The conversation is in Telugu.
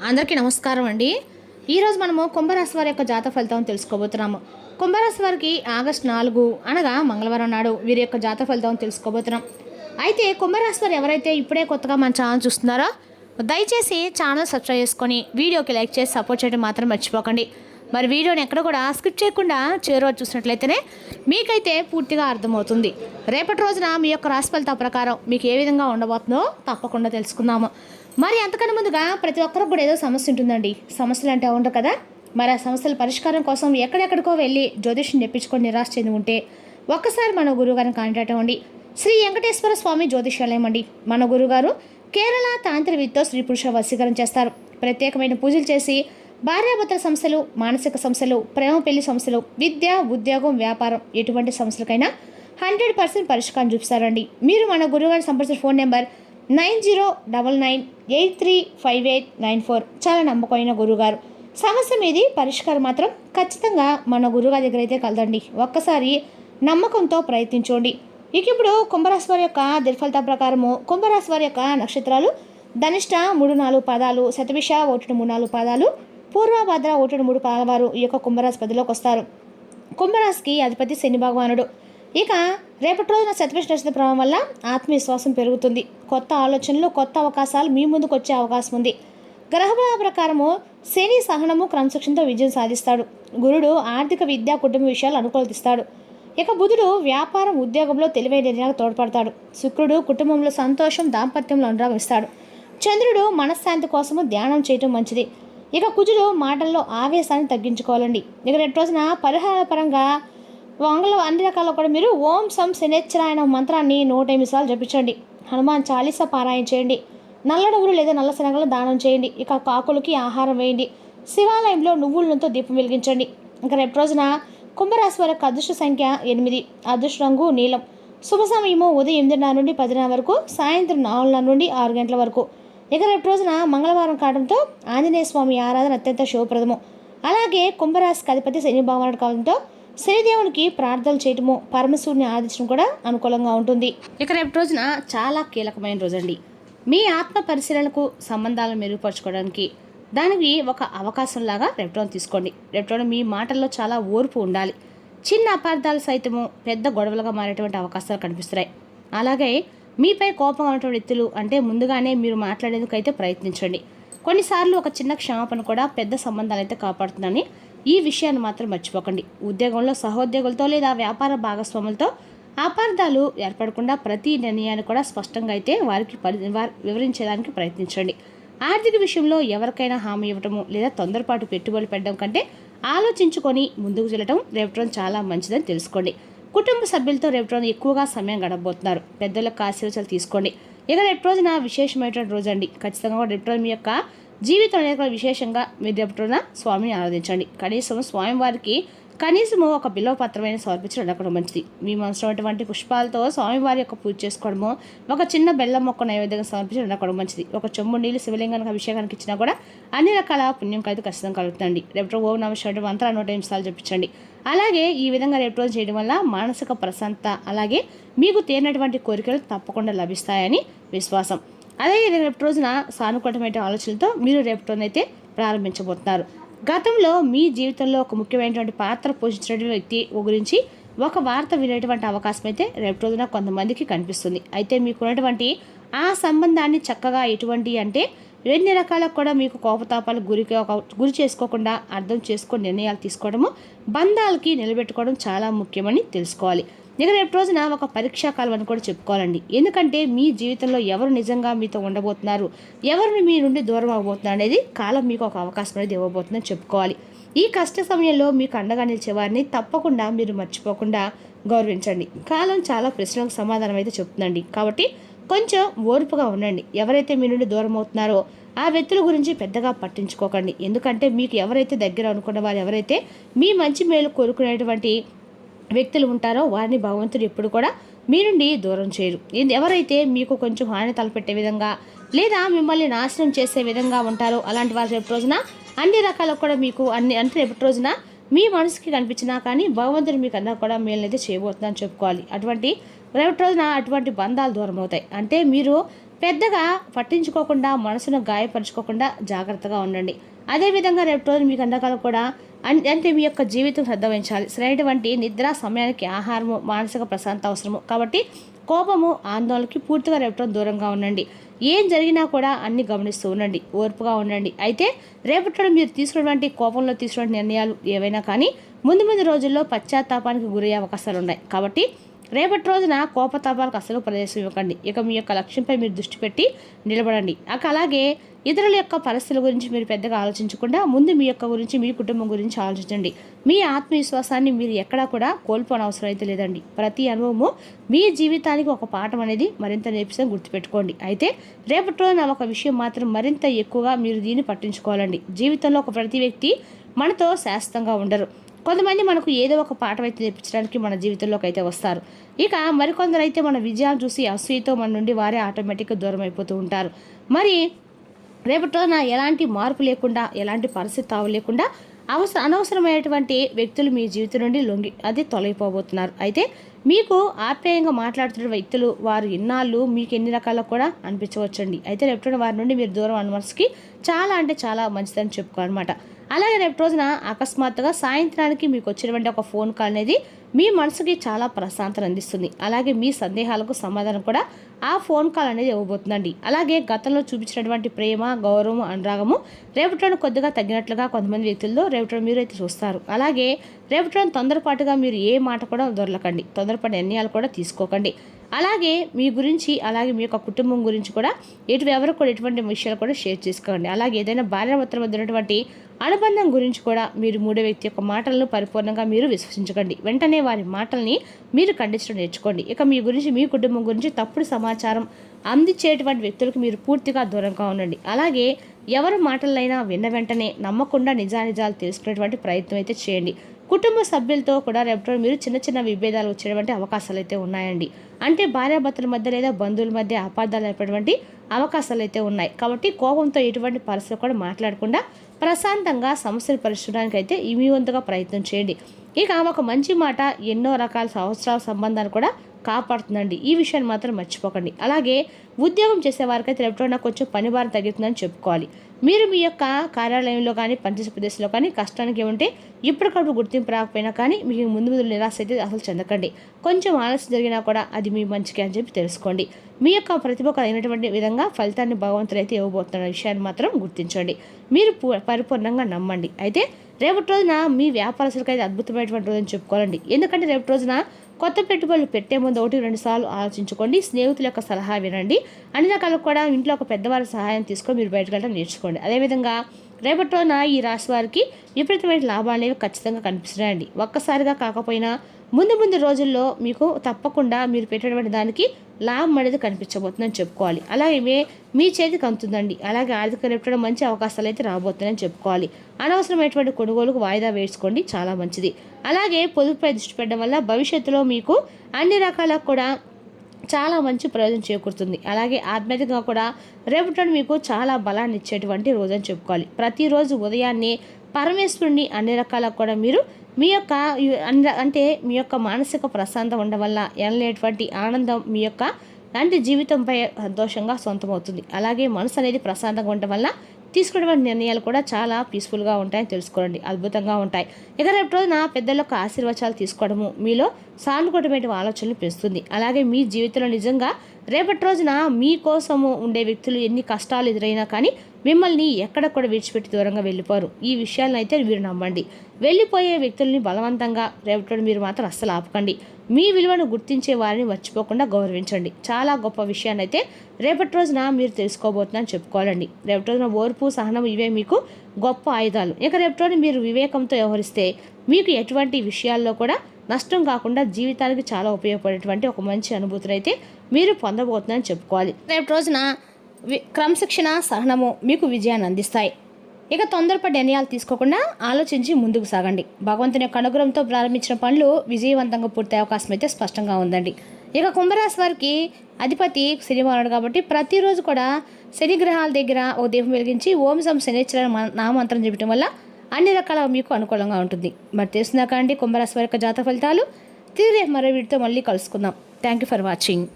అందరికీ నమస్కారం అండి. ఈరోజు మనము కుంభరాశి వారి యొక్క జాతక ఫలితం తెలుసుకోబోతున్నాము. కుంభరాశి వారికి ఆగస్టు 4 అనగా మంగళవారం నాడు వీరి యొక్క జాతక ఫలితం తెలుసుకోబోతున్నాం. అయితే కుంభరాశి వారు ఎవరైతే ఇప్పుడే కొత్తగా మన ఛానల్ చూస్తున్నారో దయచేసి ఛానల్ సబ్స్క్రైబ్ చేసుకొని వీడియోకి లైక్ చేసి సపోర్ట్ చేయడం మాత్రం మర్చిపోకండి. మరి వీడియోని ఎక్కడ కూడా స్కిప్ చేయకుండా చివరి చూసినట్లయితేనే మీకైతే పూర్తిగా అర్థమవుతుంది. రేపటి రోజున మీ యొక్క రాశి ఫలితాల ప్రకారం మీకు ఏ విధంగా ఉండబోతుందో తప్పకుండా తెలుసుకుందాము. మరి అంతకన్నా ముందుగా ప్రతి ఒక్కరికి కూడా ఏదో సమస్య ఉంటుందండి. సమస్యలు అంటే ఉండవు కదా. మరి ఆ సమస్యల పరిష్కారం కోసం ఎక్కడెక్కడికో వెళ్ళి జ్యోతిష్యం తెప్పించుకొని నిరాశ చెంది ఉంటే ఒక్కసారి మన గురువుగారిని కాంటాక్ట్ అవ్వండి. శ్రీ వెంకటేశ్వర స్వామి జ్యోతిష్యాలయం అండి. మన గురుగారు కేరళ తాంత్రిక విద్యతో స్త్రీ పురుష వశీకరణ చేస్తారు. ప్రత్యేకమైన పూజలు చేసి భార్యాభర్తల సమస్యలు, మానసిక సమస్యలు, ప్రేమ పెళ్లి సమస్యలు, విద్య, ఉద్యోగం, వ్యాపారం ఎటువంటి సమస్యలకైనా 100% పరిష్కారం చూపిస్తారండి. మీరు మన గురువుగారిని సంప్రదించిన ఫోన్ నెంబర్ 9099835894. చాలా నమ్మకమైన గురువుగారు. సమస్య మీది పరిష్కారం మాత్రం ఖచ్చితంగా మన గురువుగారి దగ్గర అయితే కలదండి. ఒక్కసారి నమ్మకంతో ప్రయత్నించండి. ఇక ఇప్పుడు కుంభరాశి వారి యొక్క దినఫలిత ప్రకారము కుంభరాశి వారి యొక్క నక్షత్రాలు ధనిష్ట 3-4 పాదాలు, శతభిష 1-3-4 పాదాలు, పూర్వభద్ర 1-3 పాదాల వారు ఈ యొక్క కుంభరాశి పదిలోకి వస్తారు. కుంభరాశికి అధిపతి శని భగవానుడు. ఇక రేపటి రోజున శతభిష నక్షత్ర ప్రభావం వల్ల ఆత్మవిశ్వాసం పెరుగుతుంది. కొత్త ఆలోచనలు, కొత్త అవకాశాలు మీ ముందుకు వచ్చే అవకాశం ఉంది. గ్రహబల ప్రకారము శని సహనము, క్రమశిక్షణతో విజయం సాధిస్తాడు. గురుడు ఆర్థిక, విద్య, కుటుంబ విషయాలు అనుకూలతిస్తాడు. ఇక బుధుడు వ్యాపారం, ఉద్యోగంలో తెలివైన నిర్ణయాలకు తోడ్పడతాడు. శుక్రుడు కుటుంబంలో సంతోషం, దాంపత్యంలో అనురాగం ఇస్తాడు. చంద్రుడు మనశ్శాంతి కోసము ధ్యానం చేయటం మంచిది. ఇక కుజుడు మాటల్లో ఆవేశాన్ని తగ్గించుకోవాలండి. ఇక రేపు రోజున పరిహార పరంగా వంగలో అన్ని రకాల్లో కూడా మీరు ఓం సం శనేశ్వరాయన మంత్రాన్ని 108 సార్లు జపించండి. హనుమాన్ చాలీసా పారాయణ చేయండి. నల్లడుగులు లేదా నల్ల శనగలు దానం చేయండి. ఇక కాకులకి ఆహారం వేయండి. శివాలయంలో నువ్వులతో దీపం వెలిగించండి. ఇంకా రేపు రోజున కుంభరాశి వారి యొక్క అదృష్ట సంఖ్య 8, అదృష్ట రంగు నీలం, శుభ సమయము ఉదయం 8:30 నుండి 10:00 వరకు, సాయంత్రం 4:00 నుండి 6 గంటల వరకు. ఇక రేపు రోజున మంగళవారం కావడంతో ఆంజనేయ స్వామి ఆరాధన అత్యంత శుభప్రదము. అలాగే కుంభరాశికి అధిపతి శని భగవానుడు కావడంతో శనిదేవునికి ప్రార్థనలు చేయటము, పరమశివుని ఆరాధించడం కూడా అనుకూలంగా ఉంటుంది. ఇక రేపు రోజున చాలా కీలకమైన రోజండి. మీ ఆత్మ పరిశీలనకు, సంబంధాలను మెరుగుపరచుకోవడానికి దానికి ఒక అవకాశంలాగా రేపు తీసుకోండి. రేపు మీ మాటల్లో చాలా ఓర్పు ఉండాలి. చిన్న అపార్థాలు సైతము పెద్ద గొడవలుగా మారేటువంటి అవకాశాలు కనిపిస్తున్నాయి. అలాగే మీపై కోపంగా ఉన్నటువంటి వ్యక్తులు అంటే ముందుగానే మీరు మాట్లాడేందుకు అయితే ప్రయత్నించండి. కొన్నిసార్లు ఒక చిన్న క్షమాపణ కూడా పెద్ద సంబంధాలు అయితే కాపాడుతుందని ఈ విషయాన్ని మాత్రం మర్చిపోకండి. ఉద్యోగంలో సహోద్యోగులతో లేదా వ్యాపార భాగస్వాములతో అపార్థాలు ఏర్పడకుండా ప్రతి నిర్ణయాన్ని కూడా స్పష్టంగా అయితే వారికి వివరించడానికి ప్రయత్నించండి. ఆర్థిక విషయంలో ఎవరికైనా హామీ ఇవ్వటము లేదా తొందరపాటు పెట్టుబడులు పెట్టడం కంటే ఆలోచించుకొని ముందుకు వెళ్ళటం రేపు చాలా మంచిదని తెలుసుకోండి. కుటుంబ సభ్యులతో రేపు ఎక్కువగా సమయం గడపబోతున్నారు. పెద్దలకు ఆశీర్వాదాలు తీసుకోండి. ఇక రేపు రోజున విశేషమైనటువంటి రోజు అండి. ఖచ్చితంగా కూడా రేపు మీ యొక్క జీవితం అనేది విశేషంగా మీరు రేపు స్వామిని ఆరాధించండి. కనీసం స్వామివారికి కనీసము ఒక బిల్వపత్రమైన సమర్పించడం అక్కడ మంచిది. మీ మనసులో ఉన్నటువంటి పుష్పాలతో స్వామివారి యొక్క పూజ చేసుకోవడము, ఒక చిన్న బెల్లం మొక్క నైవేద్యంగా సమర్పించడం అక్కడ మంచిది. ఒక చెంబు నీళ్ళు శివలింగానికి అభిషేకానికి ఇచ్చినా కూడా అన్ని రకాల పుణ్యం అయితే ఖచ్చితంగా కలుగుతుందండి. రేపు ఓం నమః శివాయ మంత్రాలు 108 సార్లు చెప్పించండి. అలాగే ఈ విధంగా రేపు రోజు చేయడం వల్ల మానసిక ప్రశాంతత, అలాగే మీకు తీరినటువంటి కోరికలు తప్పకుండా లభిస్తాయని విశ్వాసం. అలాగే రేపు రోజున సానుకూలమైన ఆలోచనలతో మీరు రేపు రోజునైతే ప్రారంభించబోతున్నారు. గతంలో మీ జీవితంలో ఒక ముఖ్యమైనటువంటి పాత్ర పోషించినటువంటి వ్యక్తి గురించి ఒక వార్త వినేటువంటి అవకాశం అయితే రేపు రోజున కొంతమందికి కనిపిస్తుంది. అయితే మీకున్నటువంటి ఆ సంబంధాన్ని చక్కగా ఎటువంటి అంటే ఎన్ని రకాలకు కూడా మీకు కోపతాపాలు గురి చేసుకోకుండా అర్థం చేసుకొని నిర్ణయాలు తీసుకోవడము, బంధాలకి నిలబెట్టుకోవడం చాలా ముఖ్యమని తెలుసుకోవాలి. ఇక రేపు రోజున ఒక పరీక్షాకాలం అని కూడా చెప్పుకోవాలండి. ఎందుకంటే మీ జీవితంలో ఎవరు నిజంగా మీతో ఉండబోతున్నారు, ఎవరిని మీ నుండి దూరం అవ్వబోతున్నారు అనేది కాలం మీకు ఒక అవకాశం అనేది ఇవ్వబోతుందని చెప్పుకోవాలి. ఈ కష్ట సమయంలో మీకు అండగా నిలిచేవారిని తప్పకుండా మీరు మర్చిపోకుండా గౌరవించండి. కాలం చాలా ప్రశ్నలకు సమాధానం అయితే చెప్తుందండి. కాబట్టి కొంచెం ఓర్పుగా ఉండండి. ఎవరైతే మీ నుండి దూరం అవుతున్నారో ఆ వ్యక్తుల గురించి పెద్దగా పట్టించుకోకండి. ఎందుకంటే మీకు ఎవరైతే దగ్గర అనుకున్న వారు, ఎవరైతే మీ మంచి మేలు కోరుకునేటువంటి వ్యక్తులు ఉంటారో వారిని భగవంతుడు ఎప్పుడు కూడా మీ నుండి దూరం చేయరు. ఎవరైతే మీకు కొంచెం హాని తలపెట్టే విధంగా లేదా మిమ్మల్ని నాశనం చేసే విధంగా ఉంటారో అలాంటి వారు రేపు రోజున అన్ని రకాలకు కూడా మీకు అంటే రేపు రోజున మీ మనసుకి కనిపించినా కానీ భగవంతుడు మీకు అన్నా కూడా మేలనైతే చేయబోతుందని చెప్పుకోవాలి. అటువంటి రేపటి రోజున అటువంటి బంధాలు దూరం అవుతాయి. అంటే మీరు పెద్దగా పట్టించుకోకుండా మనసును గాయపరుచుకోకుండా జాగ్రత్తగా ఉండండి. అదేవిధంగా రేపు రోజు మీకు అందకాలం కూడా అంటే మీ యొక్క జీవితం శ్రద్ధ వహించాలి. సరైనటువంటి నిద్ర సమయానికి ఆహారము మానసిక ప్రశాంత అవసరము. కాబట్టి కోపము ఆందోళనకి పూర్తిగా రేపు దూరంగా ఉండండి. ఏం జరిగినా కూడా అన్ని గమనిస్తూ ఉండండి, ఓర్పుగా ఉండండి. అయితే రేపటి మీరు తీసుకున్నటువంటి కోపంలో తీసుకున్న నిర్ణయాలు ఏవైనా కానీ ముందు రోజుల్లో పశ్చాత్తాపానికి గురయ్యే అవకాశాలు ఉన్నాయి. కాబట్టి రేపటి రోజున కోపతాపాలకు అసలు ప్రదేశం ఇవ్వకండి. ఇక మీ యొక్క లక్ష్యంపై మీరు దృష్టి పెట్టి నిలబడండి. అలాగే ఇతరుల యొక్క పరిస్థితుల గురించి మీరు పెద్దగా ఆలోచించకుండా ముందు మీ యొక్క గురించి, మీ కుటుంబం గురించి ఆలోచించండి. మీ ఆత్మవిశ్వాసాన్ని మీరు ఎక్కడా కూడా కోల్పోనవసరం అయితే లేదండి. ప్రతి అనుభవము మీ జీవితానికి ఒక పాఠం అనేది మరింత నేర్పిస్తే గుర్తుపెట్టుకోండి. అయితే రేపటి రోజున ఒక విషయం మాత్రం మరింత ఎక్కువగా మీరు దీన్ని పట్టించుకోవాలండి. జీవితంలో ప్రతి వ్యక్తి మనతో శాశ్వతంగా ఉండరు. కొంతమంది మనకు ఏదో ఒక పాఠం అయితే నేర్పించడానికి మన జీవితంలోకి అయితే వస్తారు. ఇక మరికొందరు అయితే మన విజయాలు చూసి అసూయతో మన నుండి వారే ఆటోమేటిక్గా దూరం అయిపోతూ ఉంటారు. మరి రేపటి రోజున ఎలాంటి మార్పు లేకుండా, ఎలాంటి పరిస్థితి తావు లేకుండా అనవసరమైనటువంటి వ్యక్తులు మీ జీవితం నుండి తొలగిపోబోతున్నారు. అయితే మీకు ఆప్యాయంగా మాట్లాడుతున్న వ్యక్తులు వారు ఇన్నాళ్ళు మీకు ఎన్ని రకాలకు కూడా అనిపించవచ్చండి. అయితే రేపటి వారి నుండి మీరు దూరం అన్న మనసుకి చాలా అంటే చాలా మంచిదని చెప్పుకోవాలన్నమాట. అలాగే రేపు రోజున అకస్మాత్తుగా సాయంత్రానికి మీకు వచ్చినటువంటి ఒక ఫోన్ కాల్ అనేది మీ మనసుకి చాలా ప్రశాంతత అందిస్తుంది. అలాగే మీ సందేహాలకు సమాధానం కూడా ఆ ఫోన్ కాల్ అనేది ఇవ్వబోతుందండి. అలాగే గతంలో చూపించినటువంటి ప్రేమ, గౌరవం, అనురాగము రేపటిలో కొద్దిగా తగ్గినట్లుగా కొంతమంది వ్యక్తుల్లో రేపటిలో మీరు అయితే చూస్తారు. అలాగే రేపటిలో తొందరపాటుగా మీరు ఏ మాట కూడా దొరలకండి, తొందరపాటు నిర్ణయాలు కూడా తీసుకోకండి. అలాగే మీ గురించి, అలాగే మీ యొక్క కుటుంబం గురించి కూడా ఎవరు కూడా ఎటువంటి విషయాలు కూడా షేర్ చేసుకోండి. అలాగే ఏదైనా భార్యాభర్తల మధ్య ఉన్నటువంటి అనుబంధం గురించి కూడా మీరు మూడో వ్యక్తి యొక్క మాటలను పరిపూర్ణంగా మీరు విశ్వసించకండి. వెంటనే వారి మాటల్ని మీరు ఖండించడం నేర్చుకోండి. ఇక మీ గురించి, మీ కుటుంబం గురించి తప్పుడు సమాచారం అందించేటువంటి వ్యక్తులకు మీరు పూర్తిగా దూరంగా ఉండండి. అలాగే ఎవరి మాటలైనా విన్న వెంటనే నమ్మకుండా నిజానిజాలు తెలుసుకునేటువంటి ప్రయత్నం అయితే చేయండి. కుటుంబ సభ్యులతో కూడా రేపటి మీరు చిన్న విభేదాలు వచ్చేటువంటి అవకాశాలు అయితే ఉన్నాయండి. అంటే భార్యాభర్తల మధ్య లేదా బంధువుల మధ్య అపార్థాలు అయినటువంటి అవకాశాలు అయితే ఉన్నాయి. కాబట్టి కోపంతో ఎటువంటి పరిస్థితులు కూడా మాట్లాడకుండా ప్రశాంతంగా సమస్యలు పరిష్కరించడానికి అయితే మీ వంతుగా ప్రయత్నం చేయండి. ఇక ఒక మంచి మాట ఎన్నో రకాల సంవత్సరాల సంబంధాలు కూడా కాపాడుతుందండి. ఈ విషయాన్ని మాత్రం మర్చిపోకండి. అలాగే ఉద్యోగం చేసే వారికైతే రేపటి కొంచెం పని భారం తగ్గుతుందని చెప్పుకోవాలి. మీరు మీ యొక్క కార్యాలయంలో కానీ, పనిచేసే ప్రదేశంలో కానీ కష్టానికి ఏమంటే ఇప్పటికప్పుడు గుర్తింపు రాకపోయినా కానీ మీకు ముందు నిరాశ అయితే అసలు చెందకండి. కొంచెం ఆలస్యం జరిగినా కూడా అది మీ మంచికి అని చెప్పి తెలుసుకోండి. మీ యొక్క ప్రతిభకు అయినటువంటి విధంగా ఫలితాన్ని భగవంతుడు అయితే ఇవ్వబోతున్న విషయాన్ని మాత్రం గుర్తించండి. మీరు పరిపూర్ణంగా నమ్మండి. అయితే రేపటి రోజున మీ వ్యాపారస్తులకు అయితే అద్భుతమైనటువంటి రోజుని చెప్పుకోవాలండి. ఎందుకంటే రేపటి రోజున కొత్త పెట్టుబడులు పెట్టే ముందు 1-2 సార్లు ఆలోచించుకోండి. స్నేహితుల యొక్క సలహా వినండి. అన్ని రకాలకు కూడా ఇంట్లో ఒక పెద్దవారి సహాయం తీసుకొని మీరు బయటకు వెళ్ళడం నేర్చుకోండి. అదేవిధంగా రేపటి రోజున ఈ రాశి వారికి విపరీతమైన లాభాలు అనేవి ఖచ్చితంగా కనిపిస్తున్నాయండి. ఒక్కసారిగా కాకపోయినా ముందు రోజుల్లో మీకు తప్పకుండా మీరు పెట్టినటువంటి దానికి లాభం అనేది కనిపించబోతుందని చెప్పుకోవాలి. అలాగే మీ చేతికి అందుతుందండి. అలాగే ఆర్థిక రేపటి మంచి అవకాశాలు అయితే రాబోతున్నాయని చెప్పుకోవాలి. అనవసరమైనటువంటి కొనుగోలుకు వాయిదా వేసుకోండి, చాలా మంచిది. అలాగే పొదుపుపై దృష్టి పెట్టడం వల్ల భవిష్యత్తులో మీకు అన్ని రకాలకు కూడా చాలా మంచి ప్రయోజనం చేకూరుతుంది. అలాగే ఆధ్యాత్మికంగా కూడా రేపటి మీకు చాలా బలాన్ని ఇచ్చేటువంటి రోజు అని చెప్పుకోవాలి. ప్రతిరోజు ఉదయాన్నే పరమేశ్వరుని అన్ని రకాలకు కూడా మీరు మీ యొక్క అంటే మీ యొక్క మానసిక ప్రశాంతం ఉండడం వల్ల ఎనలేటువంటి ఆనందం మీ యొక్క అంటే జీవితంపై సంతోషంగా సొంతమవుతుంది. అలాగే మనసు అనేది ప్రశాంతంగా ఉండడం వల్ల తీసుకునే నిర్ణయాలు కూడా చాలా పీస్ఫుల్గా ఉంటాయని తెలుసుకోండి, అద్భుతంగా ఉంటాయి. ఇక రేపు రోజున పెద్దల యొక్క ఆశీర్వచనాలు తీసుకోవడము మీలో సానుకూలమైన ఆలోచనలు పెంచుతుంది. అలాగే మీ జీవితంలో నిజంగా రేపటి రోజున మీకోసము ఉండే వ్యక్తులు ఎన్ని కష్టాలు ఎదురైనా కానీ మిమ్మల్ని ఎక్కడ కూడా విడిచిపెట్టి దూరంగా వెళ్ళిపోరు. ఈ విషయాలను అయితే మీరు నమ్మండి. వెళ్ళిపోయే వ్యక్తుల్ని బలవంతంగా రేపటి మీరు మాత్రం అస్సలు ఆపకండి. మీ విలువను గుర్తించే వారిని మర్చిపోకుండా గౌరవించండి. చాలా గొప్ప విషయాన్ని అయితే రేపటి రోజున మీరు తెలుసుకోబోతున్నారని చెప్పుకోవాలండి. రేపటి రోజున ఓర్పు, సహనం ఇవే మీకు గొప్ప ఆయుధాలు. ఇక రేపటి రోజున మీరు వివేకంతో వ్యవహరిస్తే మీకు ఎటువంటి విషయాల్లో కూడా నష్టం కాకుండా జీవితానికి చాలా ఉపయోగపడేటువంటి ఒక మంచి అనుభూతిని అయితే మీరు పొందబోతున్నారని చెప్పుకోవాలి. రేపటి రోజున క్రమశిక్షణ, సహనము మీకు విజయాన్ని అందిస్తాయి. ఇక తొందరపడి నిర్ణయాలు తీసుకోకుండా ఆలోచించి ముందుకు సాగండి. భగవంతుని యొక్క అనుగ్రహంతో ప్రారంభించిన పనులు విజయవంతంగా పూర్తయ్యే అవకాశం అయితే స్పష్టంగా ఉందండి. ఇక కుంభరాశి వారికి అధిపతి శనివారం కాబట్టి ప్రతిరోజు కూడా శని గ్రహాల దగ్గర ఒక దీపం వెలిగించి ఓం సం శనిశ్చర నామంత్రం చెప్పడం వల్ల అన్ని రకాల మీకు అనుకూలంగా ఉంటుంది. మరి తెలుసుందా కండి కుంభరాశి వారి యొక్క జాతక ఫలితాలు. తిరిగి మరో వీటితో మళ్ళీ కలుసుకుందాం. Thank you for watching.